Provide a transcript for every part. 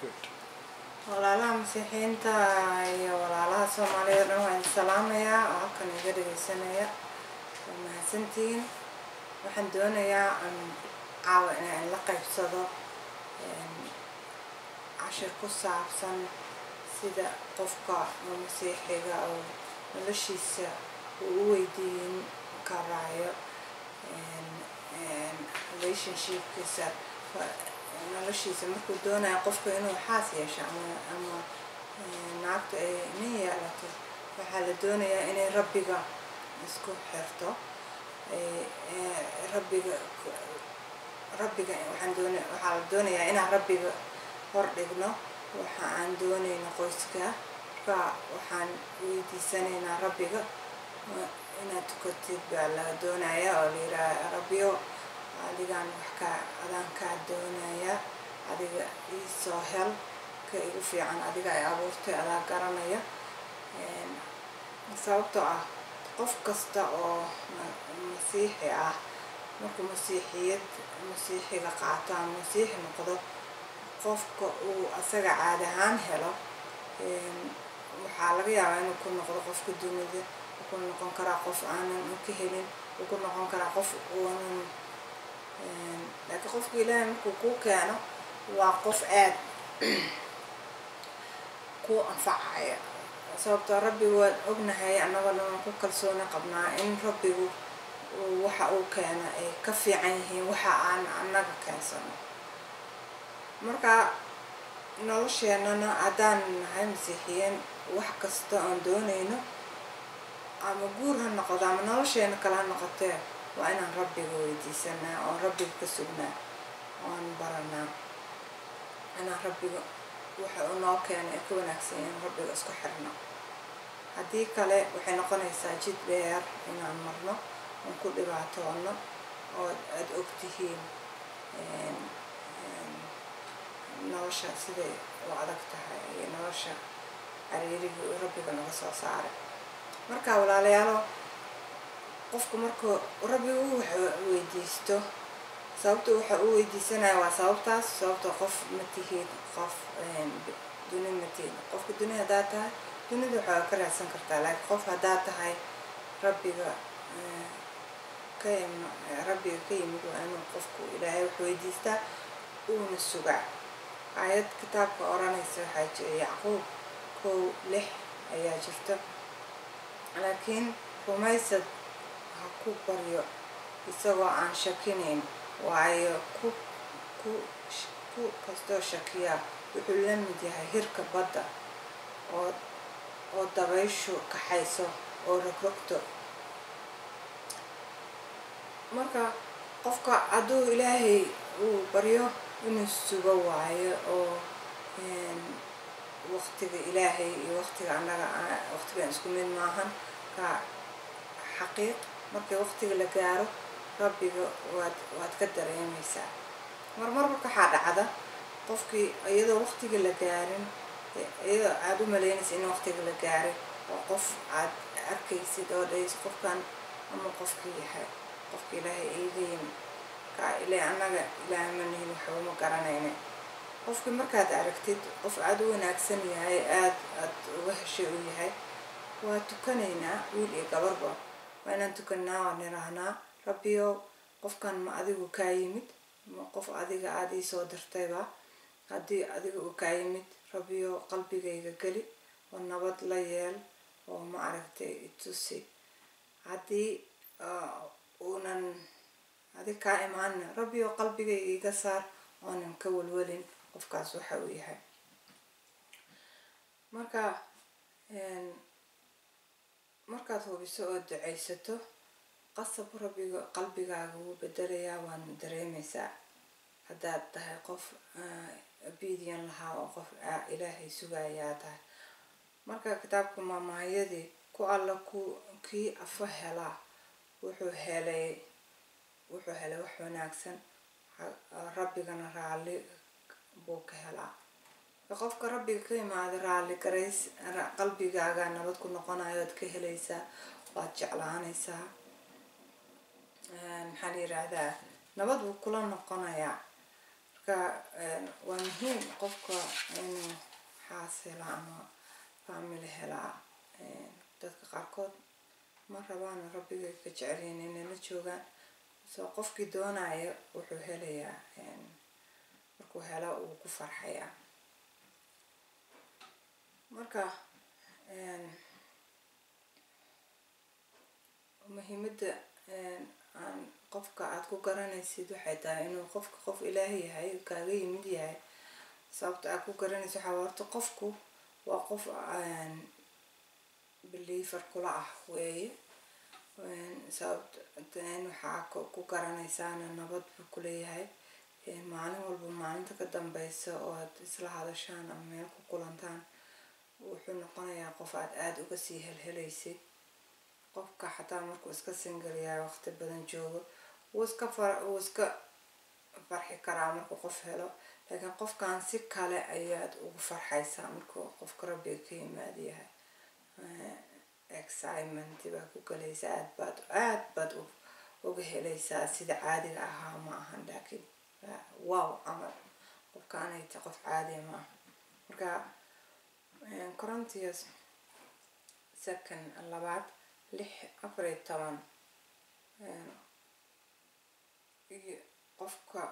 Good. walaalaha masiixiinta iyo walaalaha Soomaaliyeed dhan waan salaamayaa oo halkan iga dhageysanaya waa mahadsantihiin waxaan doonayaa caawa inaan la qaybsado cashir ku saabsan sida qofka masiixiga oo noloshiisa uu u weydiin karaayo relationshipkiisa noloshiisa markuu doonayo qofka inuu xaas yeesho ama naagta ay nin yeelato waxaa la doonayaa inay rabbiga isku xirto rabbiga waxaa la doonayaa inaan rabbiga hor dhigno waxa aan doonayno qoyska waxaan weydiisanaynaa rabbiga inaad tukatid baa laga doonayaa oo la yiraahdo rabbiyo adigaan adaan kaa doonaya adiga ii soo hel ka igu fiican adiga ay abuurtay adaa garanaya sababtoo ah qof kasta oo masiixi ah markuu masiixiga qaato ama masiixi noqdo qofka uu asaga caadi ahaan helo waxaa laga yaabaa inuu ku noqdo qofka dunida ku noqon karaa qof aanan ka helin ku noqon karaa qof uunan laakiin qofka ilaahay markuu kuu keeno waa qof aad ku anfacaya sababtoo rabbigu waan ognahay annagana waan ku kalsooni qabnaa in rabbigu waxa uu keena ay ka fiican yihiin waxa aan annaga keensano marka nolosheenana haddaan nahay masiixiyiin wax kasta aan doonayno ama guur ha noqdo ama nolosheena kale ha noqotee waa inaan rabbiga weydiisanaa oo rabbiga ka sugnaa oan baranaa inaan rabbiga waxa uu noo keenay ay ka wanaagsan yahiin rabbiga isku xirno haddii kale waxay noqonaysaa jid dheer inaan marno oon ku dhibaatoono oo aad ogtihiin nolosha siday u adag tahay iyo nolosha cariiriga uu rabbiga naga soo saaray marka walaalayaalo qofku markuu rabbigu weydiisto sababta waxa uu weydiisanaya waa sababtoo qof ma tihid qof duni ma tihid qofka duni haddaad tahay dunida waxaa ka raadsan kartaa laakiin qof haddaad tahay rabbiga ka yimid waa inuu qofku ilaahay wax weydiistaa uuna sugaa aayad kitaabka oranaysa waxaa jira Yacquub 1:6 ayaa jirta laakiin rumaysad ha ku baryo isagoo aan shakinayn waayo ku kastoo shakiya wuxuu la mid yahay hirka badda oo dabayshu kaxayso oo rogrogto marka qofka hadduu ilaahay uu baryo inuu sugo waayo oo waqtiga ilaahay iyo waqtiga annaga waqtigan isku mid maahan ka xaqiiq markii waqtiga la gaaro rabbiga waad ka dareemaysaa marmar waxaa dhacda qofkii iyadoo waqtiga la gaarin iyadoo aad u malaynaysa in waqtiga la gaaray oo qof aad arkaysid oo dhays qofkan ama qofkii yahay qofka ilaahay iiga yimid ka ilaa annaga ilaahay ma nihin waxba ma garanayne qofkii markaad aragtid qof aad u wanaagsan yahay aad uga heshay uu yahay waa tukanaynaa wiil iyo gabarba waa inaan tukanaa waan nirahnaa rabbiyo qofkan ma adigu kaa yimid ma qof adiga aad ii soo dirtayba haddii adiga uu kaa yimid rabbiyo qalbigayga geli oo nabad la yeel oo ma aragtay itusi haddii uunan adig kaa imaanna rabbiyo qalbigayga iga saar oonan ka walwalin qofkaas waxa uu yahay markaad hubiso oo ducaysato qasab rabbiga qalbigaaga wuu bedelayaa waan dareemaysaa haddaad tahay qof obedient lahaa oo qof ilaahay sugayaa tahay marka kitaabka maamaayadii ku alla kii afa helaa wuxuu helay wax wanaagsan rabbigana raalli buu ka helaa qofka rabbiga ka yimaada raalli garays qalbigaaga nabad ku noqonayo aad ka helaysaa waad jeclaanaysaa maxaa la yiraahdaa nabad buu kula noqonayaa marka waa muhiim qofka inuu xaas hela ama family helaa. Dadka qaarkood ma rabaan rabbigay ka jecelyihiin inay la joogaan, soo qofkii doonaya wuxuu helayaa markuu helo uu ku farxayaa. marka muhiimada aan qofka aad ku garanaysid waxay tahay inuu qofka qof ilaahay yahay kaaga yimid yahay. sababta aad ku garanaysid waxaa horta qofku waa qof believer kula ah weeye. sababta waxaa ku garanaysaana nabad buu ku leeyahay. maalin walba maalinta ka dambeysa oo aad isla hadashaan ama meel ku kulantaan wuxuu noqonayaa qof aad uga sii helhelaysid. qofka xataa markuu iska single yahay waqti badan joogo wuu iska farxi karaa markuu qof helo, laakiin qofkan si kale ayaad ugu farxaysaa markuu qofka rabbiga ka yimaad yahay. excitement baa ku galaysa, aad baad uga helaysaa sida caadiga ahaa ma ahan, laakiin wow camal qofkaanayta qof caadiya ma aha. marka Corinthians 2:6-14 qofka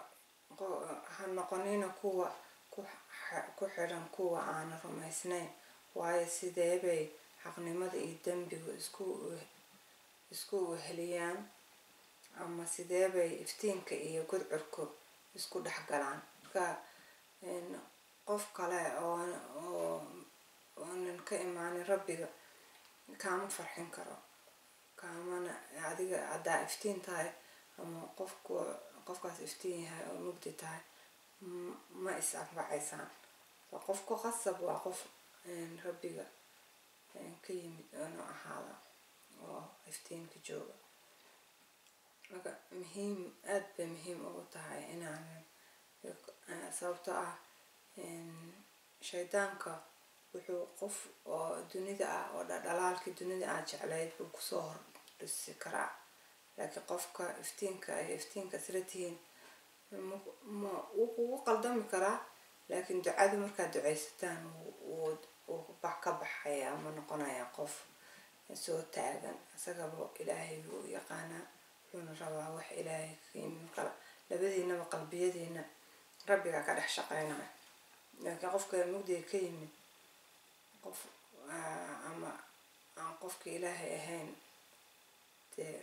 ha noqonina kuwa ku xiran kuwa aan rumaysnayn, waayo sideebay xaqnimada iyo dembigu isku weheliyaan, ama sideebay iftiinka iyo gudcurku isku dhexgalaan. marka qof kale oonan ka imaanin rabbiga kaama farxin karo, kaamana adiga haddaa iftiin tahay ama qofkaas iftiin yahay oo mugdi tahay ma is anfacaysaan. qofku qasab waa qof rabbiga ka yimid inuu ahaada oo iftiinka jooga. marka aad bay muhiim ugu tahay inaan sababtoo ah shaydaanka wuxuu qof oo dunida ah oo dhalaalkii dunida aad jeclayd buu kusoo hordhisi karaa, laakiin qofka iftiinka ay iftiinka isla tihiin wuu kugu qaldami karaa, laakiin ducadu markaad ducaysataan wuu ka baxaya ama noqonaya qof soo taagan. isagaba ilaahay buu yaqaanaa, wuxuuna rabaa wax ilaahay ka yimid. labadiinaba qalbiyadiina rabbiga ka dhex shaqaynaya, laakiin qofka mugdiga ka yimid qof ama aan qofka ilaahay ahayn dee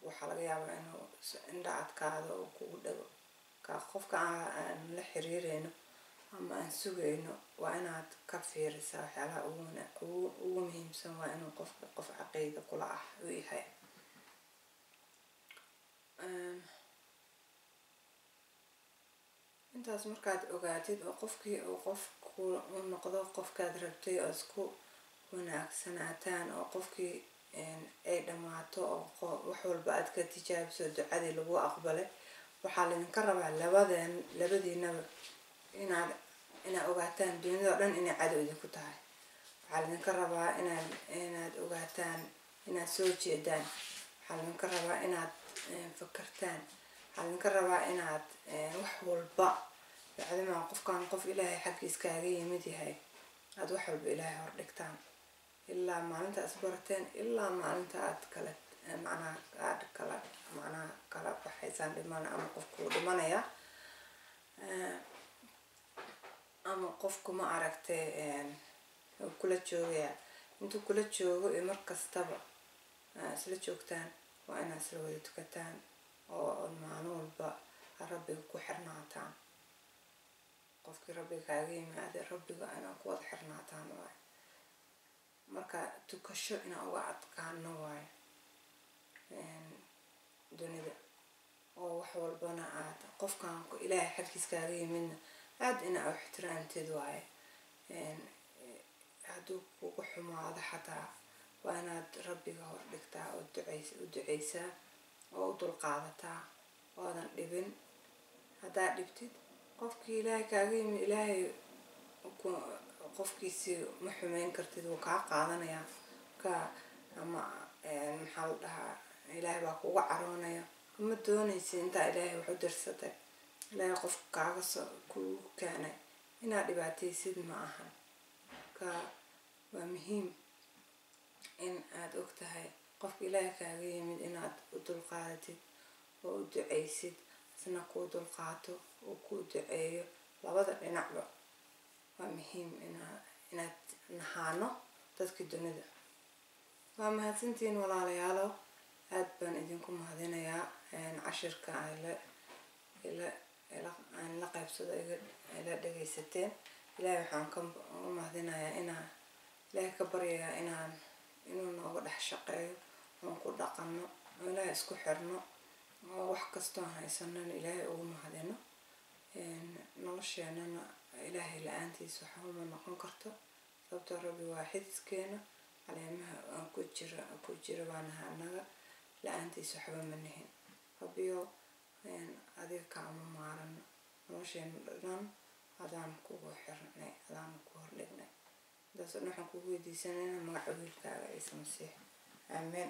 waxaa laga yaabaa inuu indha adkaado oo kugu dhago. qofka aan la xiriireyno ama aan sugayno waa inaad ka fiirisaa waxyaalaha ugu muhiimsan waa inuu qof caqiida kula ah uu yahay. intaas markaad ogaatid oo qofkii uu qofku u noqdo qofkaad rabtay oo isku wanaagsanaataan oo qofkii ay dhammaato oo wax walba aad ka tijaabiso ducadii lagu aqbalay, waxaa laydinka rabaa labadiinaba inaad ogaataan dunida oo dhan inay cadow idinku tahay. waxaa laydinka rabaa inaad ogaataan inaad soo jeedaan. waxaa laydinka rabaa inaad fakartaan. waxaa laydinka rabaa inaad wax walba bacdimaa qofkan qof ilaahay xaggiis kaaga yimid yahay aad wax walba ilaahay hor dhigtaan ilaa maalinta isbarateen, ilaa maalinta aad kala baxaysaan dhiman, ama qofkuu dhimanaya ama qofku ma aragtay kula joogaya. intuu kula joogo iyo markastaba isla joogtaan waa inaad isla wada tukataan oo maalin walba rabbiga ku xirnaataan. qofkii rabbiga kaaga yimaada rabbiga inaad ku wada xirnaataan waaye. marka tukasho inaan uga adkaano waaye dunida, oo wax walbana aad qofkan ilaahay xaggiis kaaga yimidna aad inaa u ixtiraamtid waaye. hadduu kugu xumaado xataa waa inaad rabbiga hor dhigtaa oo u ducaysaa oo u dulqaadataa oodan dhibin. haddaad dhibtid qofkii ilaahay kaaga yimid, ilaahay qofkiisii ma xumeyn kartid, wuu kaa qaadanayaa ama maxaa la dhahaa ilaahay baa kuga caroonaya. ma doonaysid intaa ilaahay wax u dirsatay ilaahay qof kaaga ku keenay inaad dhibaataysid ma ahan ka waa muhiim in aad ogtahay qofka ilaahay kaaga yimid inaad u dulqaadatid oo u ducaysid isna kuu dulqaato oo kuu duceeyo labada dhinacba waa muhiim inaad nahaano dadka dunida waa mahadsantiin walaalayaalo aad baan idinku mahadinayaa cashirka aan la qaybsado ila dhagaysateen ilaahay waxaan ka mahadinayaa ilaahay ka baryayaa inuu nooga dhex shaqeeyo oon ku dhaqanno oo ilaahay isku xirno oo wax kastoo haysanana ilaahay ugu mahadino nolosheenana ilaahay la-aantiisa waxba ma noqon karto sababtoo rabbi waa xididkeena caleemaha aan ku jira baanaha annaga la-aantiisa waxba ma nihin rabbiyo adiga kaama maarano nolosheena dhan adaan kugu xirnay adaan ku hordhignay intaas waxaan kugu weydiisanayna magaca wiilkaaga ciise masiix aamin